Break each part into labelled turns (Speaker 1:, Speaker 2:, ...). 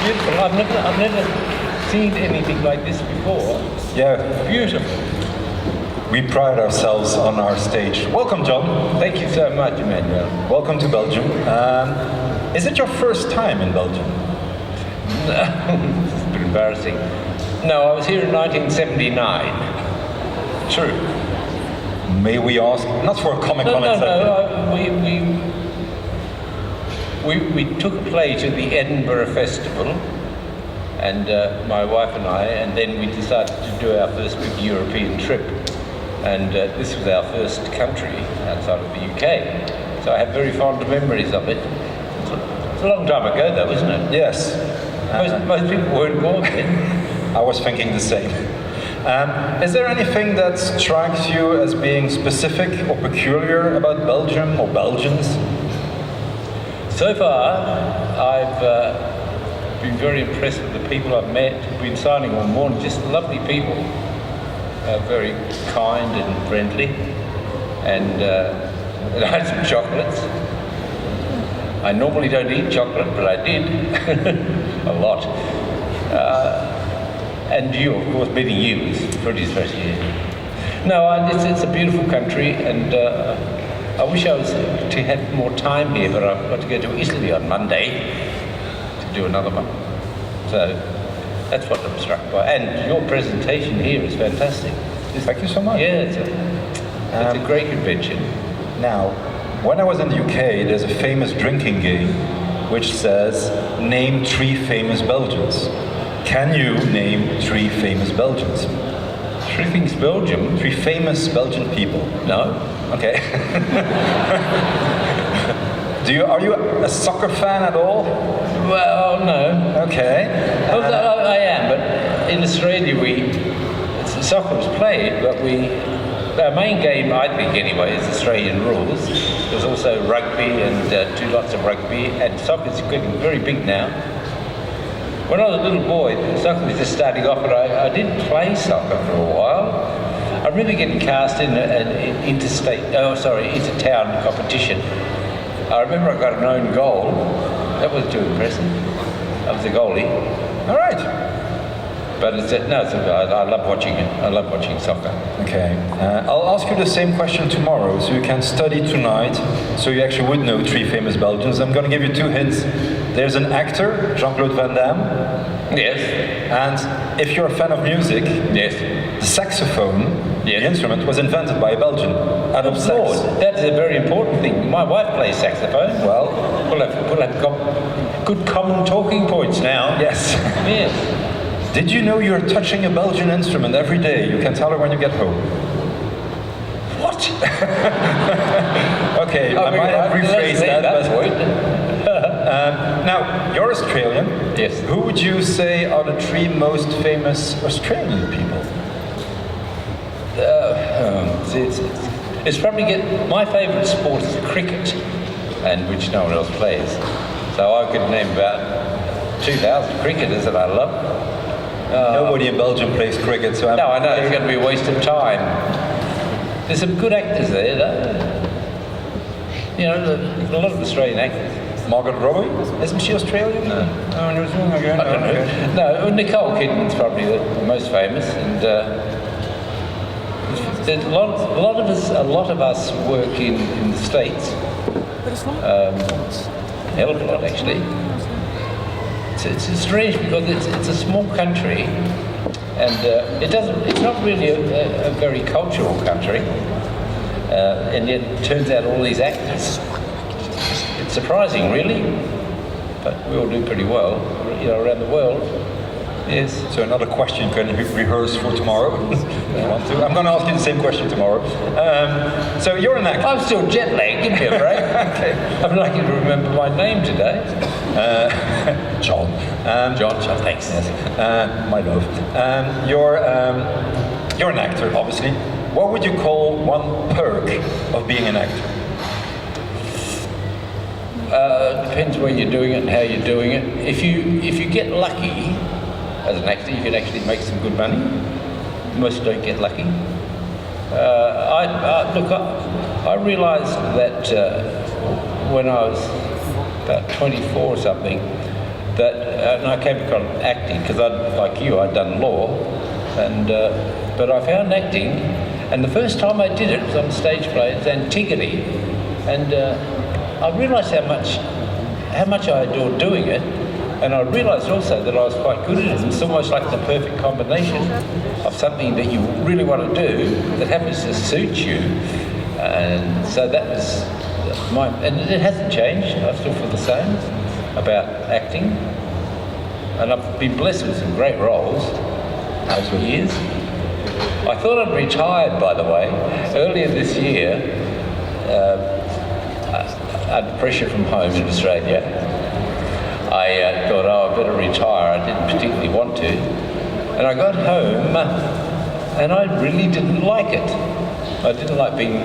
Speaker 1: beautiful. I've never seen anything like this before.
Speaker 2: Yeah,
Speaker 1: Beautiful.
Speaker 2: we pride ourselves on our stage. Welcome, John.
Speaker 1: Thank you so much, Emmanuel.
Speaker 2: Welcome to Belgium. Is it your first time in Belgium?
Speaker 1: It's a bit embarrassing. No, I was here in 1979.
Speaker 2: True. May we ask, not for a Comic Con,
Speaker 1: We took a play to the Edinburgh Festival, and my wife and I, and then we decided to do our first big European trip. And this was our first country outside of the UK. So I have very fond memories of it. It's a long time ago though, isn't it?
Speaker 2: Yes.
Speaker 1: Most people weren't born then.
Speaker 2: I was thinking the same. Is there anything that strikes you as being specific or peculiar about Belgium or Belgians?
Speaker 1: So far, I've been very impressed with the people I've met. I've been signing all morning, just lovely people. Very kind and friendly. And I had some chocolates. I normally don't eat chocolate, but I did. A lot. And you, of course, meeting you is pretty special. No, it's a beautiful country, and I wish I was to have more time here, but I've got to go to Italy on Monday to do another one. So that's what I'm struck by. And your presentation here is fantastic.
Speaker 2: Thank you so much.
Speaker 1: Yeah, it's a great convention.
Speaker 2: Now, when I was in the UK, there's a famous drinking game which says, name 3 famous Belgians. Can you name 3 famous Belgians?
Speaker 1: 3 things Belgium?
Speaker 2: 3 famous Belgian people.
Speaker 1: No.
Speaker 2: Okay. Are you a soccer fan at all?
Speaker 1: Well, no.
Speaker 2: Okay.
Speaker 1: I am, but in Australia soccer is played, but our main game, I think anyway, is Australian rules. There's also rugby and 2 lots of rugby, and soccer's getting very big now. When I was a little boy, soccer was just starting off, but I did play soccer for a while. I remember getting cast in an inter-town competition. I remember I got an own goal. That was too impressive. I was a goalie.
Speaker 2: All right.
Speaker 1: But I love watching it. I love watching soccer.
Speaker 2: Okay. I'll ask you the same question tomorrow, so you can study tonight, so you actually would know 3 famous Belgians. I'm going to give you 2 hints. There's an actor, Jean-Claude Van Damme.
Speaker 1: Yes.
Speaker 2: And if you're a fan of music,
Speaker 1: yes,
Speaker 2: the saxophone,
Speaker 1: yes,
Speaker 2: the instrument, was invented by a Belgian. Adam Sachs.
Speaker 1: That's a very important thing. My wife plays saxophone.
Speaker 2: Well,
Speaker 1: we'll have good common talking points now.
Speaker 2: Yes.
Speaker 1: Yes.
Speaker 2: Did you know you're touching a Belgian instrument every day? You can tell her when you get home.
Speaker 1: What?
Speaker 2: Okay, I might have rephrased that. Now, you're Australian.
Speaker 1: Yes.
Speaker 2: Who would you say are the 3 most famous Australian people?
Speaker 1: It's probably my favourite sport is cricket, and which no one else plays. So I could name about 2,000 cricketers that I love.
Speaker 2: Nobody in Belgium plays cricket, so
Speaker 1: no, I know it's going to be a waste of time. There's some good actors there, though. You know, a lot of Australian actors.
Speaker 2: Margaret Robbie? Isn't she Australian?
Speaker 1: No.
Speaker 2: Oh, New Zealand again?
Speaker 1: I don't know.
Speaker 2: Okay.
Speaker 1: No, Nicole Kidman's probably the most famous, and there's a lot of us work in the States. Hell of a lot, actually. It's strange because it's a small country, and it's not really a very cultural country, and yet it turns out all these actors. It's surprising, really, but we all do pretty well, around the world. Yes.
Speaker 2: So another question you can rehearse for tomorrow. If you want to. I'm going to ask you the same question tomorrow. So you're an actor.
Speaker 1: I'm still jet lagged. Give me a break.
Speaker 2: Okay.
Speaker 1: I'm lucky to remember my name today.
Speaker 2: John.
Speaker 1: John, thanks.
Speaker 2: Yes. My love. You're an actor, obviously. What would you call one perk of being an actor?
Speaker 1: Depends where you're doing it and how you're doing it. If you get lucky as an actor, you can actually make some good money. Most don't get lucky. I realised that when I was about 24 or something, that, and I came across acting because like you, I'd done law, and but I found acting, and the first time I did it was on a stage play, it's Antigone, and I realised how much I adored doing it, and I realised also that I was quite good at it. It's almost like the perfect combination of something that you really want to do that happens to suit you, and so that was and it hasn't changed. I still feel the same about acting, and I've been blessed with some great roles over the years. I thought I'd retired, by the way. Earlier this year, I had pressure from home in Australia. I thought, I better retire. I didn't particularly want to. And I got home, and I really didn't like it. I didn't like being...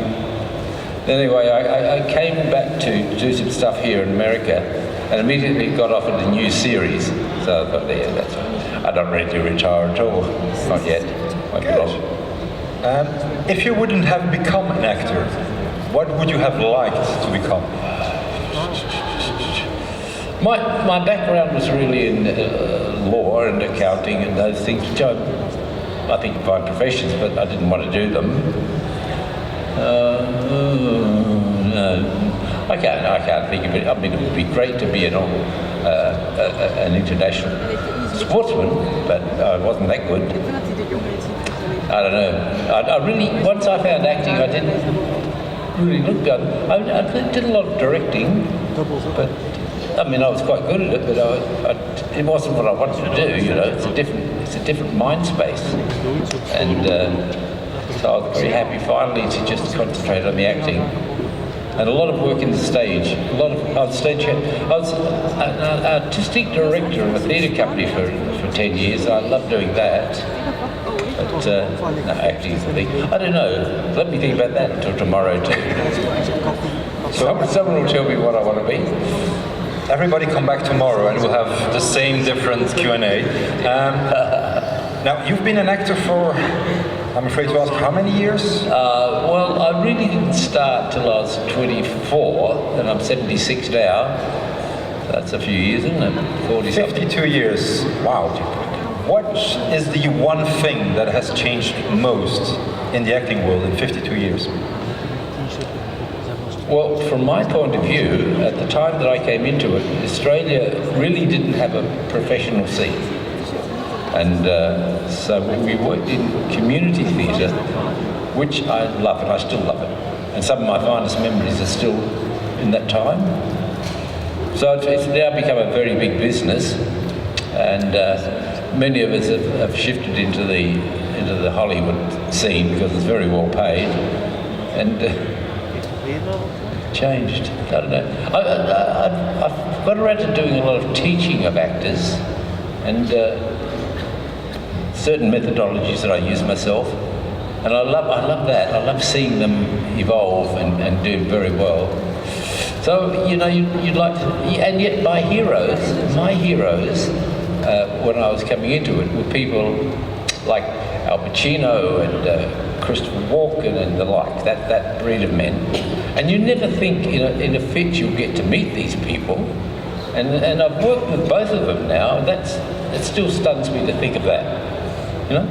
Speaker 1: Anyway, I came back to do some stuff here in America, and immediately got offered a new series. So I thought, yeah, that's right. I'm not ready to retire at all. Not yet. Won't be long.
Speaker 2: If you wouldn't have become an actor, what would you have liked to become?
Speaker 1: My background was really in law and accounting and those things, which I think are fine professions, but I didn't want to do them. No. I can't think of it. I mean, it would be great to be an international sportsman, but I wasn't that good. I don't know. I really, once I found acting, I didn't really look good. I did a lot of directing, but I mean, I was quite good at it, but it wasn't what I wanted to do. You know, it's a different mind space, and so I was very happy finally to just concentrate on the acting. And a lot of work in the stage. I was an artistic director of a theatre company for 10 years. I loved doing that. But no, acting is the thing. I don't know. Let me think about that until tomorrow too. Someone will tell me what I want to be.
Speaker 2: Everybody come back tomorrow and we'll have the same different Q&A. Now, you've been an actor for, I'm afraid to ask, how many years?
Speaker 1: Well, I really didn't start till I was 24, and I'm 76 now. That's a few years, isn't it? 40
Speaker 2: 52 years. Wow. What is the one thing that has changed most in the acting world in 52 years?
Speaker 1: Well, from my point of view, at the time that I came into it, Australia really didn't have a professional scene. And so we worked in community theatre, which I love, and I still love it. And some of my finest memories are still in that time. So it's now become a very big business, and many of us have shifted into the Hollywood scene because it's very well paid, and changed. I don't know. I've got around to doing a lot of teaching of actors, and certain methodologies that I use myself, and I love that. I love seeing them evolve and do very well. So you know, you'd like to, and yet my heroes, when I was coming into it, were people like Al Pacino and Christopher Walken and the like, that breed of men. And you never think in a fit you'll get to meet these people. And I've worked with both of them now, and it still stuns me to think of that. You know,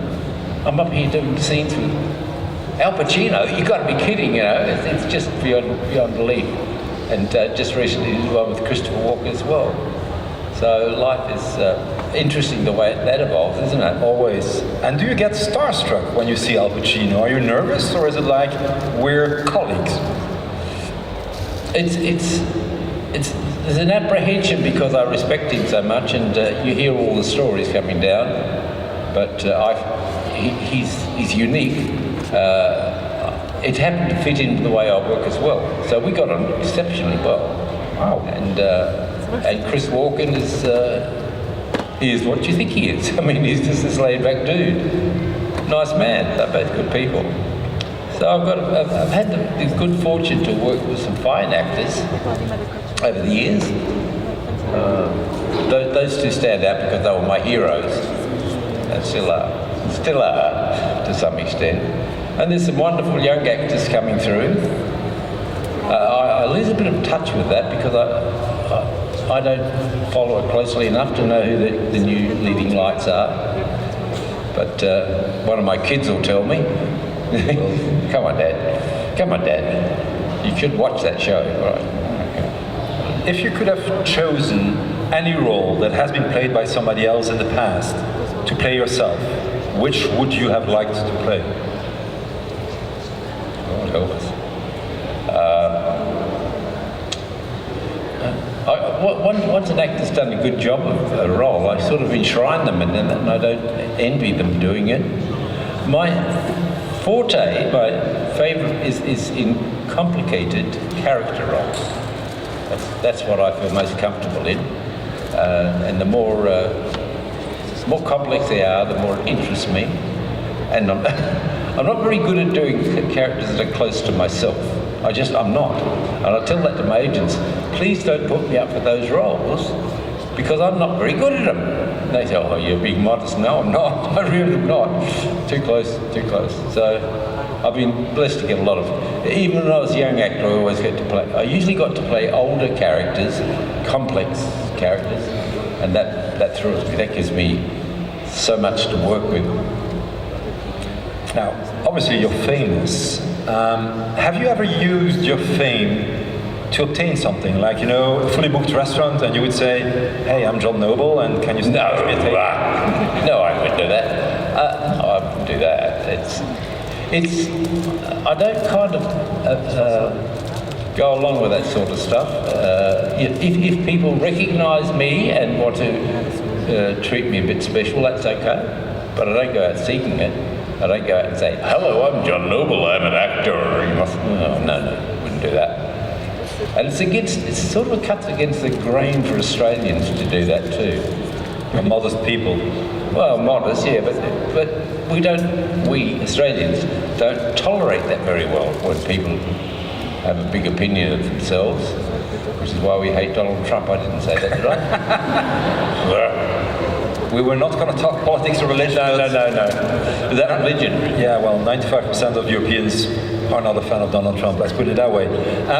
Speaker 1: I'm up here doing scenes with Al Pacino. You've got to be kidding, you know. It's just beyond belief. And just recently did one with Christopher Walken as well. So life is interesting the way that evolves, isn't it?
Speaker 2: Always. And do you get starstruck when you see Al Pacino? Are you nervous, or is it like we're colleagues?
Speaker 1: There's an apprehension because I respect him so much, and you hear all the stories coming down. But he's unique. It happened to fit into the way I work as well. So we got on exceptionally well.
Speaker 2: Wow.
Speaker 1: And Chris Walken he is what you think he is. I mean, he's just this laid-back dude. Nice man. They're both good people. So I've had the good fortune to work with some fine actors over the years. Those two stand out because they were my heroes. And still are to some extent. And there's some wonderful young actors coming through. I lose a bit of touch with that because I don't follow it closely enough to know who the new leading lights are. But one of my kids will tell me. Come on, Dad. You should watch that show. Right.
Speaker 2: If you could have chosen any role that has been played by somebody else in the past to play yourself, which would you have liked to play?
Speaker 1: God help us. Once an actor's done a good job of a role, I sort of enshrine them in it, and I don't envy them doing it. My forte, my favourite, is in complicated character roles. That's what I feel most comfortable in, and the more complex they are, the more it interests me. And I'm not very good at doing characters that are close to myself. I'm not. And I tell that to my agents, please don't put me up for those roles because I'm not very good at them. And they say, oh, you're being modest. No, I'm not. I really am not. Too close. So I've been blessed to get a lot of, even when I was a young actor, I usually got to play older characters, complex characters, and that thrills me. That gives me so much to work with.
Speaker 2: Now, obviously you're famous. Have you ever used your fame to obtain something? Like, a fully booked restaurant and you would say, hey, I'm John Noble and can you start me a table?
Speaker 1: No, I wouldn't do that. No, I wouldn't do that. I don't kind of go along with that sort of stuff. If people recognise me and want to treat me a bit special, that's okay. But I don't go out seeking it. I don't go out and say, hello, I'm John Noble, I'm an actor. No, wouldn't do that. And it's sort of cuts against the grain for Australians to do that too.
Speaker 2: We're modest people.
Speaker 1: Well, modest, yeah, but we Australians don't tolerate that very well when people have a big opinion of themselves, which is why we hate Donald Trump. I didn't say that, did I?
Speaker 2: We were not going to talk politics or religion.
Speaker 1: No. Is that religion?
Speaker 2: Yeah, well, 95% of Europeans are not a fan of Donald Trump, let's put it that way.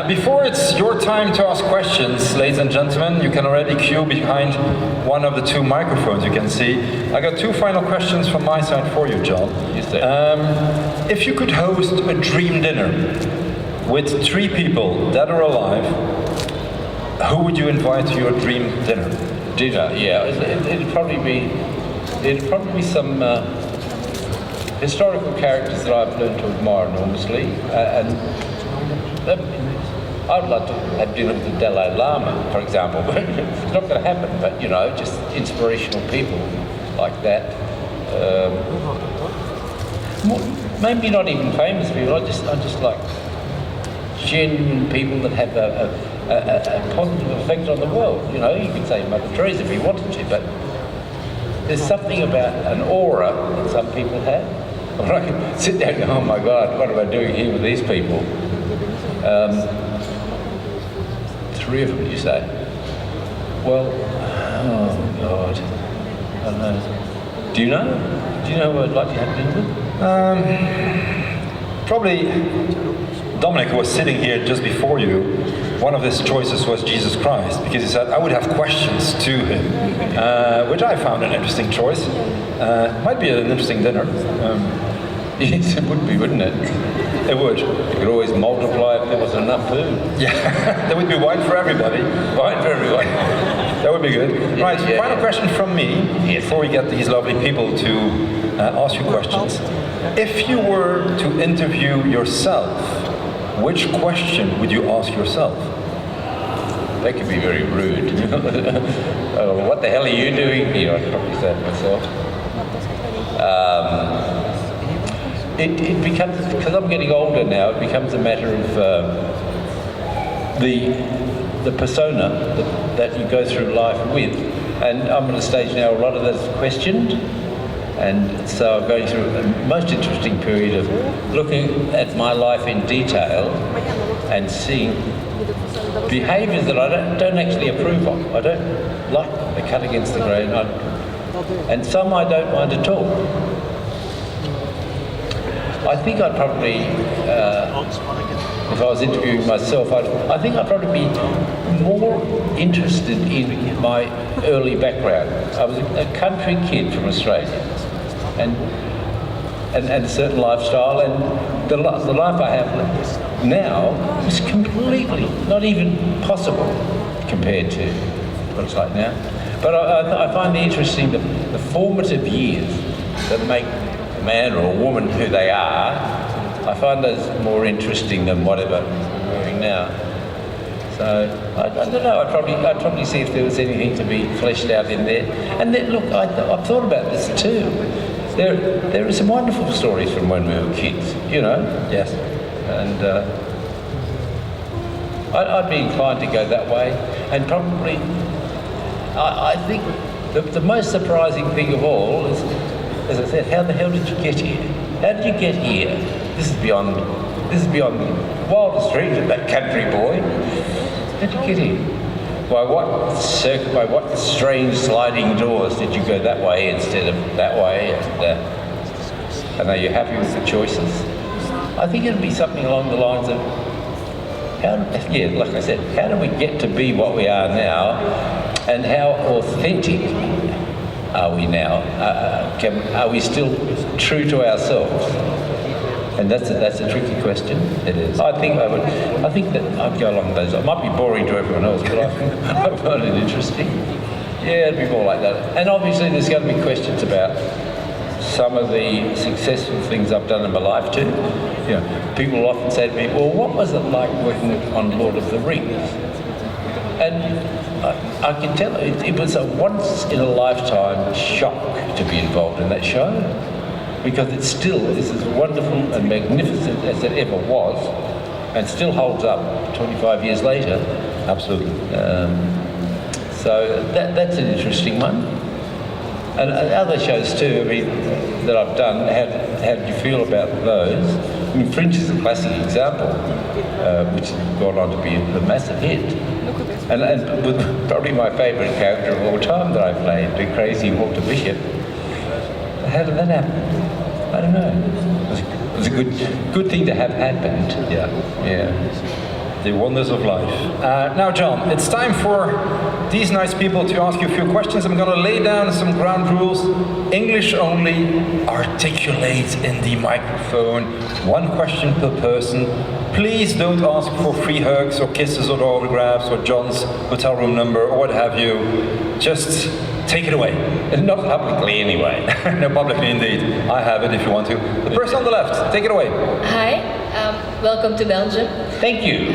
Speaker 2: Before it's your time to ask questions, ladies and gentlemen, you can already queue behind one of the two microphones you can see. I got two final questions from my side for you, John.
Speaker 1: Yes, sir.
Speaker 2: If you could host a dream dinner with 3 people, dead or alive, who would you invite to your dream dinner?
Speaker 1: Dinner, yeah. It'd probably be some historical characters that I've learned to admire enormously, and I'd like to have dinner with the Dalai Lama, for example. It's not going to happen, but just inspirational people like that. Maybe not even famous people. I just like genuine people that have a positive effect on the world. You could say Mother Teresa if you wanted to, but there's something about an aura that some people have. When I can sit there and go, oh my God, what am I doing here with these people? 3 of them, you say? Well, oh God, I don't know. Do you know who I'd like to have dinner with?
Speaker 2: Probably Dominic, who was sitting here just before you, one of his choices was Jesus Christ, because he said I would have questions to him, which I found an interesting choice. Might be an interesting dinner.
Speaker 1: Yes, it would be, wouldn't it?
Speaker 2: It would.
Speaker 1: You could always multiply if there was enough food.
Speaker 2: Yeah, there would be wine for everybody.
Speaker 1: Wine for everyone.
Speaker 2: That would be good. Right,
Speaker 1: Yeah.
Speaker 2: final question from me, before we get these lovely people to ask you questions. If you were to interview yourself, which question would you ask yourself?
Speaker 1: That could be very rude. What the hell are you doing here? I'd probably say to myself. It becomes, because I'm getting older now, it becomes a matter of the persona that you go through life with. And I'm at a stage now, a lot of that's questioned. And so I'm going through a most interesting period of looking at my life in detail and seeing behaviours that I don't actually approve of. I don't like them. They cut against the grain. And some I don't mind at all. I think I'd probably if I was interviewing myself, I think I'd probably be more interested in my early background. I was a country kid from Australia, and a certain lifestyle, and the life I have now is completely not even possible compared to what it's like now. But I find it interesting the formative years that make a man or a woman who they are. I find those more interesting than whatever we're doing now. So I don't know. I'd probably see if there was anything to be fleshed out in there. And then, look, I've thought about this too. There are some wonderful stories from when we were kids, you know.
Speaker 2: Yes.
Speaker 1: And I'd be inclined to go that way. And probably, I think the most surprising thing of all is, as I said, how the hell did you get here? How did you get here? This is beyond the wildest dreams of that country boy. How did you get here? By what strange sliding doors did you go that way instead of that way? And are you happy with the choices? I think it'd be something along the lines of, like I said, how do we get to be what we are now, and how authentic are we now? Are we still true to ourselves? And that's a tricky question. It is. I think that I'd go along those. It might be boring to everyone else, but I find it interesting. Yeah, it'd be more like that. And obviously, there's going to be questions about some of the successful things I've done in my life too. You know, people often say to me, "Well, what was it like working on Lord of the Rings?" And I can tell it was a once in a lifetime shock to be involved in that show. Because it still is as wonderful and magnificent as it ever was, and still holds up 25 years later.
Speaker 2: Absolutely.
Speaker 1: So that's an interesting one. And other shows too, I mean, that I've done, how did you feel about those? I mean, Fringe is a classic example, which has gone on to be a massive hit. And with probably my favourite character of all time that I played, the crazy Walter Bishop. How did that happen? I don't know. It was a good thing to have happened. Yeah.
Speaker 2: The wonders of life. Now, John, it's time for these nice people to ask you a few questions. I'm going to lay down some ground rules. English only. Articulate in the microphone. One question per person. Please don't ask for free hugs or kisses or autographs or John's hotel room number or what have you. Just take it away.
Speaker 1: Not publicly, anyway.
Speaker 2: No, publicly indeed. I have it if you want to. The person on the left, take it away.
Speaker 3: Hi, welcome to Belgium.
Speaker 1: Thank you.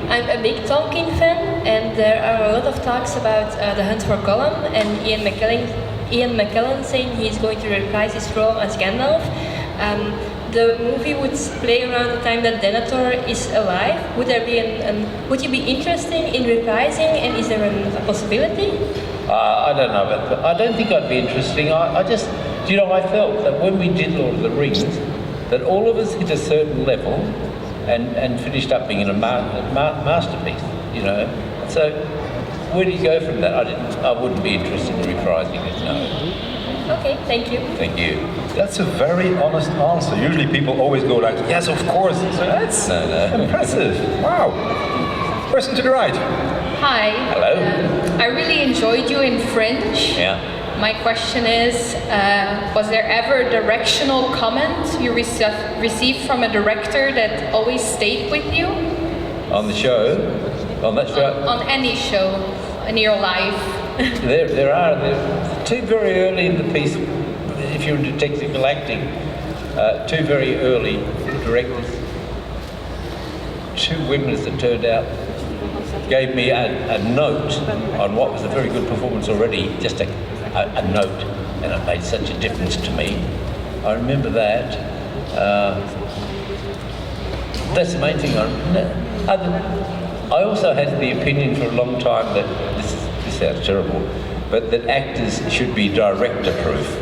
Speaker 3: I'm a big Tolkien fan, and there are a lot of talks about The Hunt for Gollum and Ian McKellen saying he's going to reprise his role as Gandalf. The movie would play around the time that Denethor is alive. Would there be would you be interested in reprising, and is there a possibility?
Speaker 1: I don't know about that. I don't think I'd be interesting. I just, I felt that when we did Lord of the Rings, that all of us hit a certain level and finished up being a masterpiece, So where do you go from that? I wouldn't be interested in reprising it, no.
Speaker 3: Okay, thank you.
Speaker 1: Thank you.
Speaker 2: That's a very honest answer. Usually people always go like, yes, of course. So that's impressive. Wow. Person to the right.
Speaker 4: Hi.
Speaker 1: Hello.
Speaker 4: I really enjoyed you in Fringe.
Speaker 1: Yeah.
Speaker 4: My question is, was there ever a directional comment you received from a director that always stayed with you?
Speaker 1: On the show? On that show?
Speaker 4: On any show in your life?
Speaker 1: There are two very early in the piece, if you're into technical acting, two very early directors, two women as it turned out, gave me a note on what was a very good performance already, just a note, and it made such a difference to me. I remember that. That's the main thing. I also had the opinion for a long time that, this sounds terrible, but that actors should be director-proof.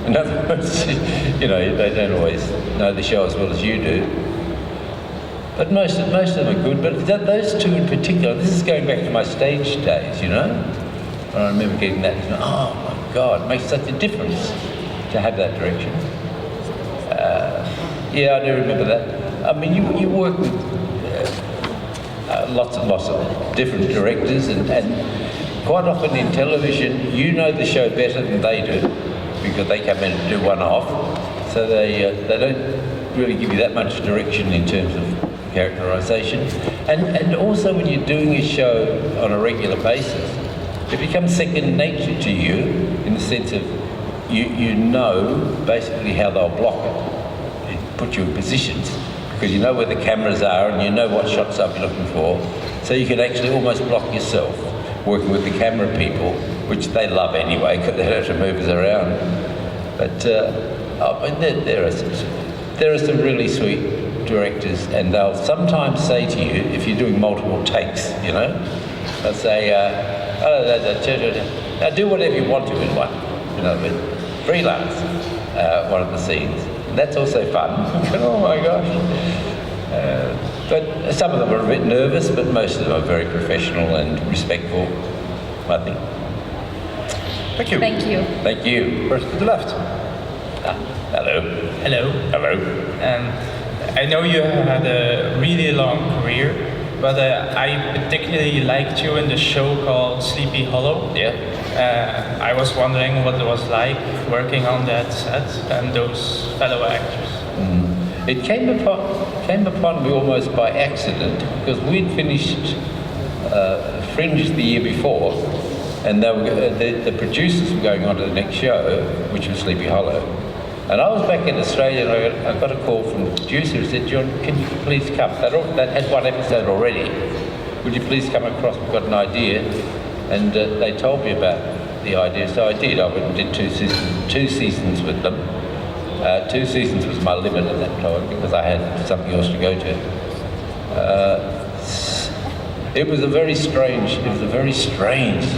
Speaker 1: In other words, they don't always know the show as well as you do. But most of them are good, but those two in particular, this is going back to my stage days, And I remember getting that, oh my God, it makes such a difference to have that direction. I do remember that. I mean, you work with lots and lots of different directors, and quite often in television, you know the show better than they do, because they come in and do one off, so they don't really give you that much direction in terms of characterisation. And also when you're doing a show on a regular basis, it becomes second nature to you, in the sense of you know basically how they'll block it. It puts you in positions, because you know where the cameras are and you know what shots they'll be looking for, so you can actually almost block yourself working with the camera people, which they love anyway, because they don't have to move us around. But there are some really sweet directors, and they'll sometimes say to you, if you're doing multiple takes, you know, they'll say, now do whatever you want to in one, you know, but freelance one of the scenes. And that's also fun. Oh my gosh. But some of them are a bit nervous, but most of them are very professional and respectful, I think.
Speaker 2: Thank you.
Speaker 4: Thank you.
Speaker 1: Thank you.
Speaker 2: First to the left.
Speaker 1: Hello.
Speaker 5: Hello.
Speaker 1: Hello.
Speaker 5: I know you had a really long career, but I particularly liked you in the show called Sleepy Hollow.
Speaker 1: Yeah.
Speaker 5: I was wondering what it was like working on that set and those fellow actors.
Speaker 1: It came upon me almost by accident, because we'd finished Fringe the year before, and they were, the producers were going on to the next show, which was Sleepy Hollow. And I was back in Australia, and I got a call from the producer who said, "John, can you please come? That had one episode already. Would you please come across? We've got an idea." And they told me about the idea, so I did. I went and did two seasons with them. 2 seasons was my limit at that time, because I had something else to go to. It was a very strange,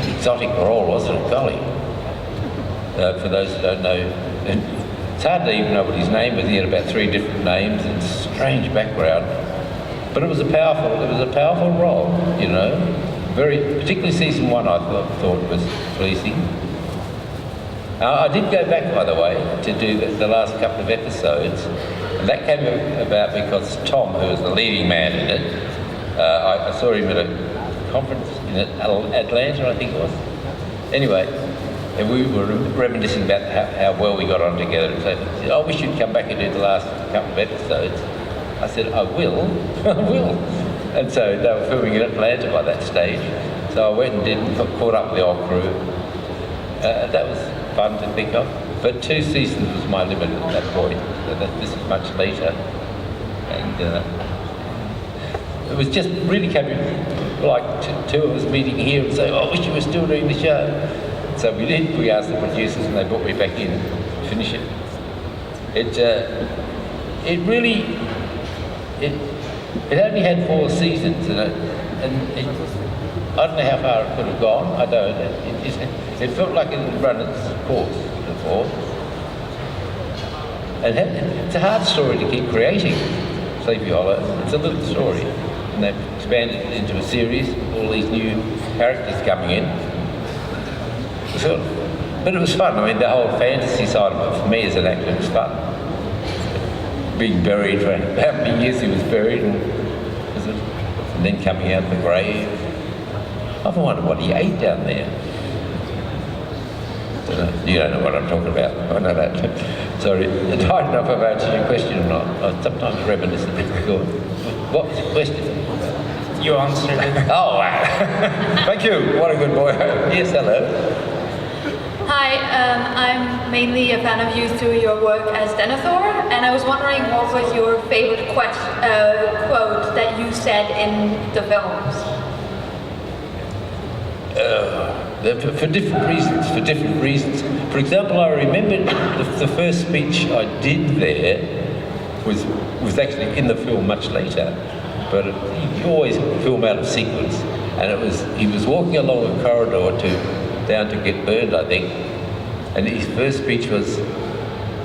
Speaker 1: exotic role, wasn't it? Golly. For those who don't know, it's hard to even know what his name was. He had about 3 different names and strange background. But it was a powerful role, you know. Particularly season 1, I thought was pleasing. I did go back, by the way, to do the last couple of episodes, and that came about because Tom, who was the leading man in it, I saw him at a conference in Atlanta, I think it was. Anyway, and we were reminiscing about how well we got on together, and so he said, "I wish you'd come back and do the last couple of episodes." I said, "I will, I will." And so they were filming in Atlanta by that stage, so I went and did, caught up with the old crew. That was fun to think of, but 2 seasons was my limit at that point. So this is much later, and it was just really coming like 2 of us meeting here and saying, "Oh, I wish you were still doing the show." So we did. We asked the producers, and they brought me back in to finish it. It only had 4 seasons, and I don't know how far it could have gone. I don't. It felt like it had run its course before. And it's a hard story to keep creating, Sleepy Hollow. It's a little story, and they've expanded it into a series, all these new characters coming in. So, but it was fun. I mean, the whole fantasy side of it, for me as an actor, was fun. Being buried for how many years he was buried, and then coming out of the grave. I often wondered what he ate down there. You don't know what I'm talking about. I know that. Sorry, I don't know if I've answered your question or not. I sometimes reminisce a bit. What was the question?
Speaker 5: You answered it.
Speaker 1: Oh, wow. Thank you. What a good boy. Yes, hello.
Speaker 6: Hi, I'm mainly a fan of you through your work as Denethor, and I was wondering what was your favorite quote that you said in the films?
Speaker 1: For different reasons. For example, I remember the first speech I did there was actually in the film much later, but you always film out of sequence, and he was walking along a corridor down to get burned, I think, and his first speech was,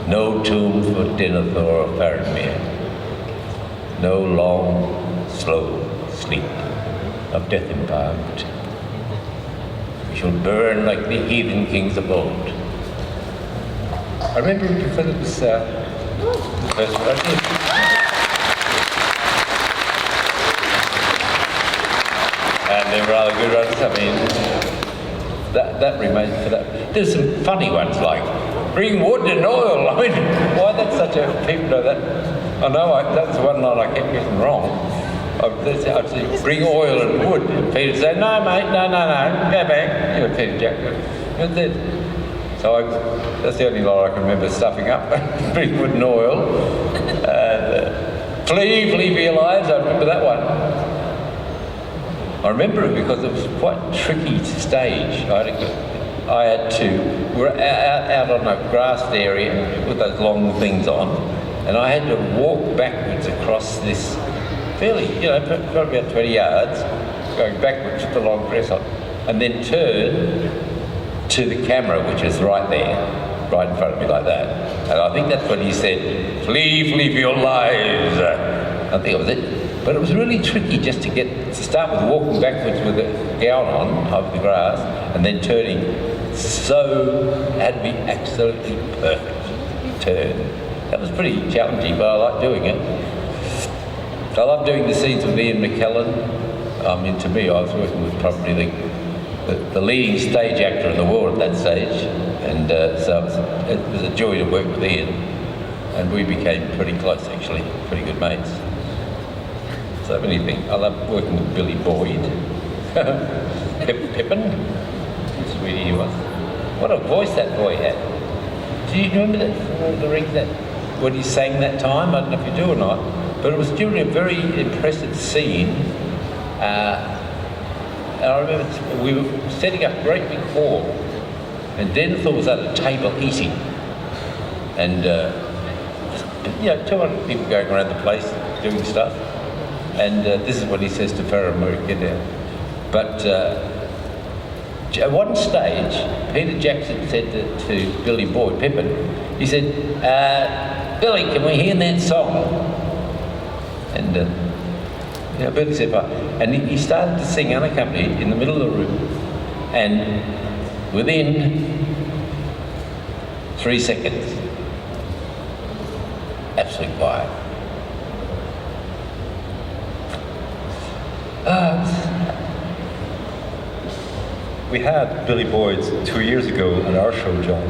Speaker 1: "No tomb for Denethor of Faramir, no long, slow sleep of death embalmed. We shall burn like the heathen kings of old." I remember it because it was the first one I did. they're rather good ones. I mean, that remains for that. There's some funny ones like bring wood and oil. I mean, why that's such a people know that? I know that's one line I kept getting wrong. I'd say bring oil and wood. And Peter said, no, mate, no, go back. You know, Peter Jackson. So that's the only line I can remember stuffing up. Bring wood and oil. Flee for your lives. I remember that one. I remember it because it was quite tricky to stage. I had to. We were out on a grassed area with those long things on, and I had to walk backwards across this fairly, probably about 20 yards, going backwards with the long dress on, and then turn to the camera, which is right there, right in front of me like that. And I think that's when he said, flee for your lives. I think it was it. But it was really tricky just to start with walking backwards with a gown on over the grass and then turning. So it had to be absolutely perfect turn. That was pretty challenging, but I like doing it. I love doing the scenes with Ian McKellen. I mean, to me, I was working with probably the leading stage actor in the world at that stage, and so it was a joy to work with Ian, and we became pretty close actually, pretty good mates. So many things. I love working with Billy Boyd, Pippin, sweetie he was. What a voice that boy had. Do you remember that when he sang that time? I don't know if you do or not, but it was during a very impressive scene. And I remember we were setting up a great big hall, and Denethor was at a table eating, and 200 people going around the place doing stuff, and this is what he says to Faramir, get down. But at one stage, Peter Jackson said to Billy Boyd, Pippin, he said, Billy, can we hear that song? And Billy said, and he started to sing unaccompanied in the middle of the room, and within 3 seconds, absolutely quiet.
Speaker 2: We had Billy Boyd 2 years ago on our show, John,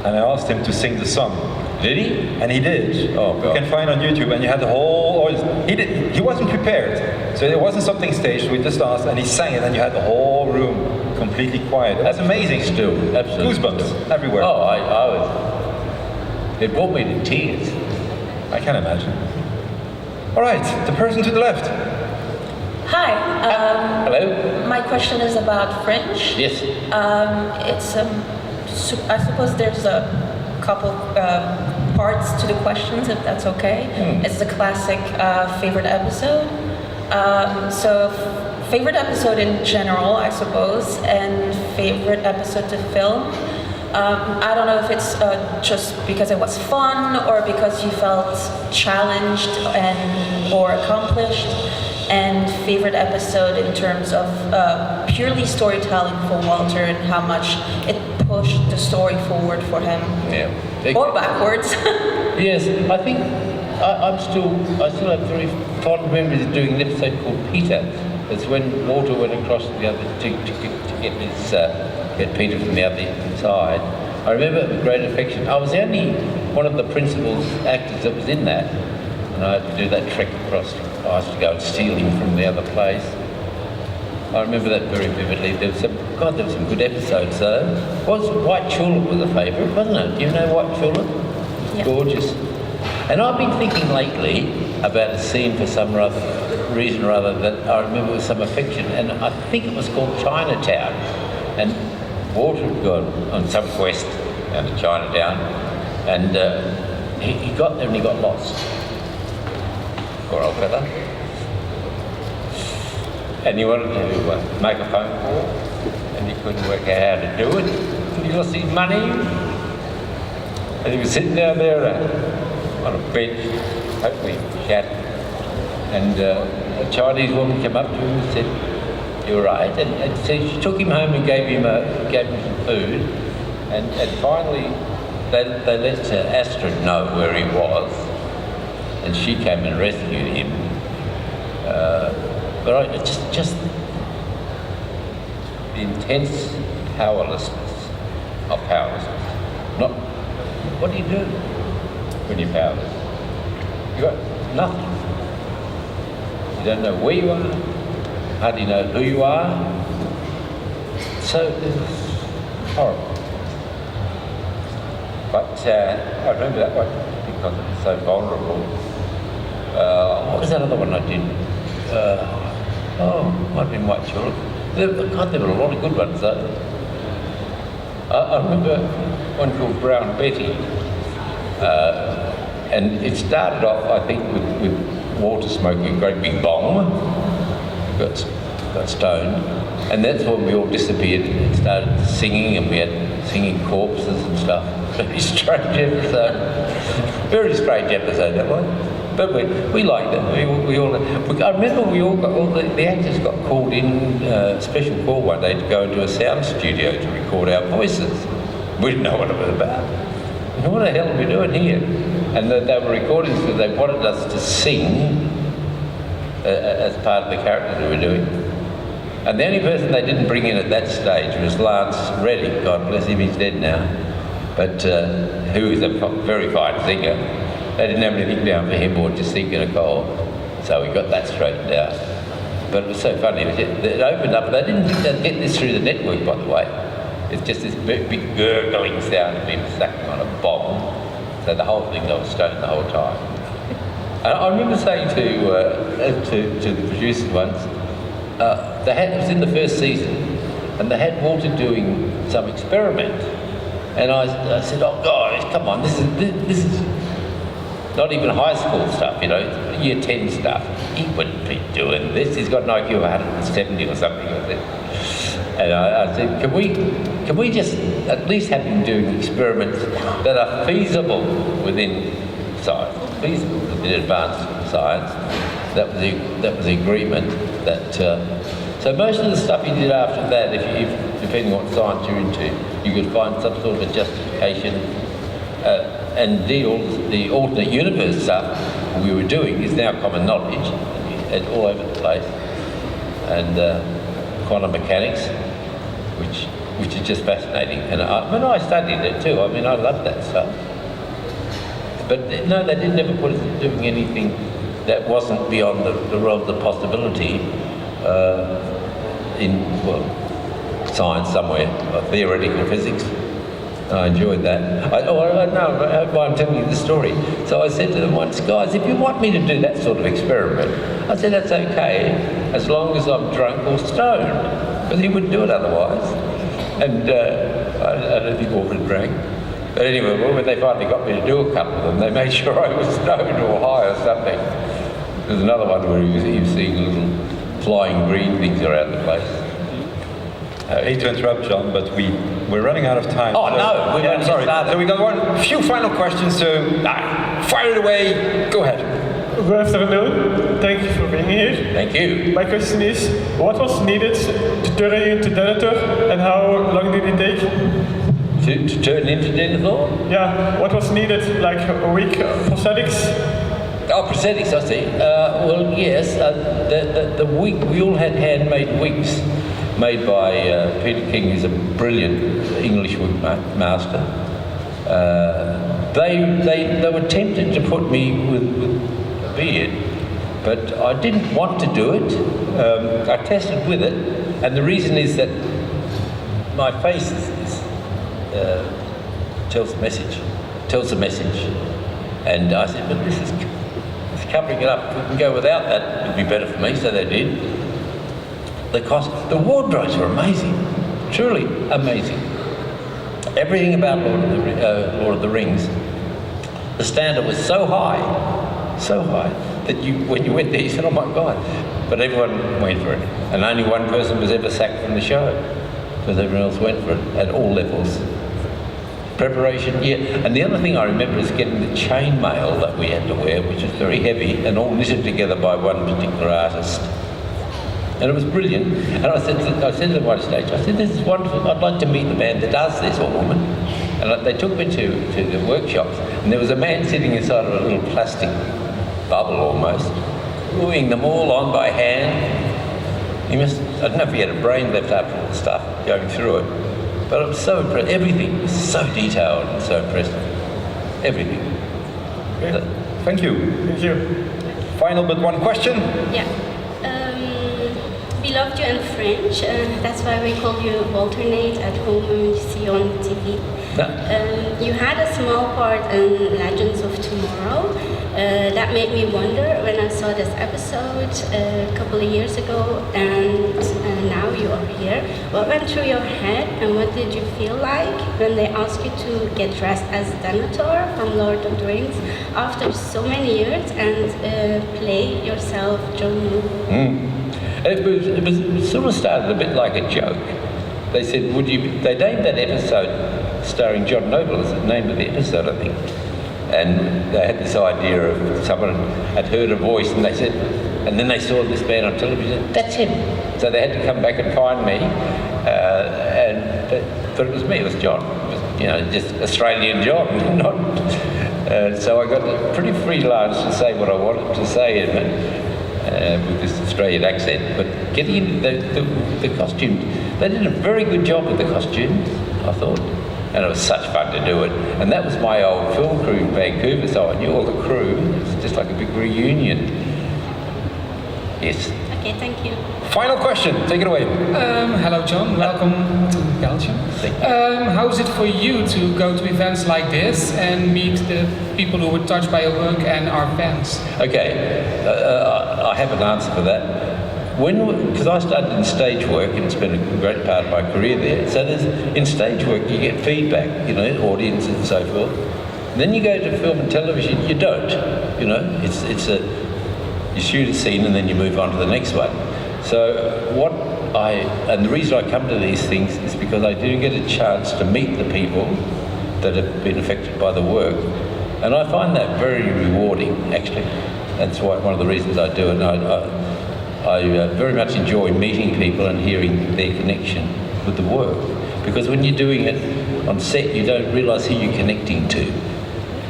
Speaker 2: and I asked him to sing the song.
Speaker 1: Did he?
Speaker 2: And he did.
Speaker 1: Oh, God.
Speaker 2: You can find on YouTube, and you had the whole audience. He wasn't prepared, so it wasn't something staged. We just asked, and he sang it, and you had the whole room completely quiet. That's amazing.
Speaker 1: Still, absolutely.
Speaker 2: Goosebumps everywhere.
Speaker 1: Oh, I was. It brought me to tears.
Speaker 2: I can imagine. All right, the person to the left.
Speaker 7: Hi.
Speaker 1: Hello.
Speaker 7: My question is about Fringe.
Speaker 1: Yes.
Speaker 7: It's I suppose there's a couple parts to the questions, if that's okay. It's the classic favorite episode. So favorite episode in general, I suppose, and favorite episode to film. I don't know if it's just because it was fun or because you felt challenged or accomplished. And favorite episode in terms of purely storytelling for Walter and how much it pushed the story forward for him.
Speaker 1: Yeah.
Speaker 7: Or backwards.
Speaker 1: Yes, I think I still have very fond memories of doing an episode called Peter. It's when Walter went across the other to get Peter from the other side. I remember it with great affection. I was the only one of the principal actors that was in that, and I had to do that trek across. I had to go and steal him from the other place. I remember that very vividly. There was some good episodes though. White Tulip was a favourite, wasn't it? Do you know White Tulip? It was gorgeous. And I've been thinking lately about a scene for some reason or other that I remember with some affection, and I think it was called Chinatown. And Walter had gone on some quest down to Chinatown, and he got there and he got lost. Poor old fella. And he wanted to make a phone call, and he couldn't work out how to do it. And he lost his money, and he was sitting down there on a bench, hopefully chat. And a Chinese woman came up to him and said, "You're right." And so she took him home and gave him some food. And finally, they let Astrid know where he was, and she came and rescued him. But the intense powerlessness of powerlessness. Not, what do you do when you're powerless? You've got nothing. You don't know where you are, hardly know who you are. So it's horrible. But I remember that one because it was so vulnerable. What was that other one I did? Might have been White Children. There were a lot of good ones though. I remember one called Brown Betty. And it started off, I think, with Walter smoking a great big bong. Got stoned. And that's when we all disappeared and started singing, and we had singing corpses and stuff. Very strange episode. Very strange episode, that one. But we liked it. I remember we all got, the actors got called in, special call one day to go into a sound studio to record our voices. We didn't know what it was about. What the hell are we doing here? And they were recording because they wanted us to sing as part of the character that we were doing. And the only person they didn't bring in at that stage was Lance Reddick, God bless him, he's dead now, but who is a very fine singer. They didn't have anything down for him or just singing a coal, so we got that straightened out. But it was so funny, it opened up, they didn't think they'd get this through the network, by the way. It's just this big gurgling sound of him sucking on a bomb, so the whole thing, I was stoned the whole time. And I remember saying to the producers once, it was in the first season, and they had Walter doing some experiment, and I said, "Oh guys, come on, this is not even high school stuff, you know, year 10 stuff. He wouldn't be doing this. He's got an IQ of 170 or something like that." And I said, "Can we just at least have him doing experiments that are feasible within science, feasible within advanced science?" That was the agreement. So most of the stuff he did after that, if depending on what science you're into, you could find some sort of a justification. And the alternate universe stuff we were doing is now common knowledge, and all over the place. And quantum mechanics, which is just fascinating. And I studied it too. I mean, I loved that stuff. But no, they didn't ever put us doing anything that wasn't beyond the realm of the possibility in science somewhere, theoretical physics. I enjoyed that. I know why I'm telling you this story. So I said to them once, "Guys, if you want me to do that sort of experiment," I said, "that's okay, as long as I'm drunk or stoned," because he wouldn't do it otherwise. And I don't think Walter drank. But anyway, when they finally got me to do a couple of them, they made sure I was stoned or high or something. There's another one where he was seeing little flying green things around the place.
Speaker 2: I hate to interrupt, John, but we're running out of time.
Speaker 1: Oh, so, no, we're
Speaker 2: sorry. So we got a few final questions, so fire it away. Go ahead.
Speaker 8: Good afternoon. Thank you for being here.
Speaker 1: Thank you.
Speaker 8: My question is, what was needed to turn you into Denethor, and how long did it take?
Speaker 1: To turn into Denethor?
Speaker 8: Yeah, what was needed, like a week prosthetics?
Speaker 1: Oh, prosthetics, I see. Well, yes, the wig, we all had handmade wigs made by Peter King, who's a brilliant English wig master. They were tempted to put me with a beard, but I didn't want to do it. I tested with it, and the reason is that my face tells a message. And I said, but this is covering it up. If we can go without that, it would be better for me, so they did. The wardrobes were amazing, truly amazing. Everything about Lord of the Rings, the standard was so high, that when you went there, you said, "Oh my God!" But everyone went for it, and only one person was ever sacked from the show, because everyone else went for it at all levels. Preparation, yeah. And the other thing I remember is getting the chainmail that we had to wear, which was very heavy and all knitted together by one particular artist. And it was brilliant. And I said to one stage, I said, "This is wonderful. I'd like to meet the man that does this, or woman." And they took me to the workshops, and there was a man sitting inside of a little plastic bubble almost, gluing them all on by hand. He must, I don't know if he had a brain left after all the stuff going through it, but I was so impressed. Everything was so detailed and so impressive. Everything.
Speaker 2: Thank you.
Speaker 8: Thank you.
Speaker 2: Final but one question.
Speaker 9: Yeah. We loved you in Fringe, that's why we call you alternate at home when we see you on TV. You had a small part in Legends of Tomorrow. That made me wonder when I saw this episode a couple of years ago, and now you are here. What went through your head, and what did you feel like when they asked you to get dressed as Denethor from Lord of the Rings after so many years and play yourself, John?
Speaker 1: It sort of started a bit like a joke. They said, would you... They named that episode starring John Noble as the name of the episode, I think. And they had this idea of someone had heard a voice, and they said, and then they saw this man on television, that's him. So they had to come back and find me, but it was me, it was John. It was, just Australian John, not... so I got pretty freelance to say what I wanted to say with this Australian accent, but getting into the costume, they did a very good job with the costumes, I thought, and it was such fun to do it. And that was my old film crew in Vancouver, so I knew all the crew. It was just like a big reunion. Yes.
Speaker 9: Okay, thank you.
Speaker 2: Final question, take it away.
Speaker 10: Hello John, welcome to Belgium. How is it for you to go to events like this and meet the people who were touched by your work and are fans?
Speaker 1: Okay, I have an answer for that. Because I started in stage work, and it's been a great part of my career there. So in stage work you get feedback, audience and so forth. And then you go to film and television, you don't. You shoot a scene and then you move on to the next one. So and the reason I come to these things is because I do get a chance to meet the people that have been affected by the work, and I find that very rewarding. Actually, that's one of the reasons I do it. And I very much enjoy meeting people and hearing their connection with the work, because when you're doing it on set, you don't realise who you're connecting to.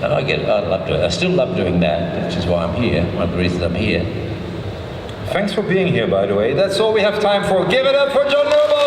Speaker 1: And I love it. I still love doing that, which is why I'm here. One of the reasons I'm here.
Speaker 2: Thanks for being here, by the way. That's all we have time for. Give it up for John Noble!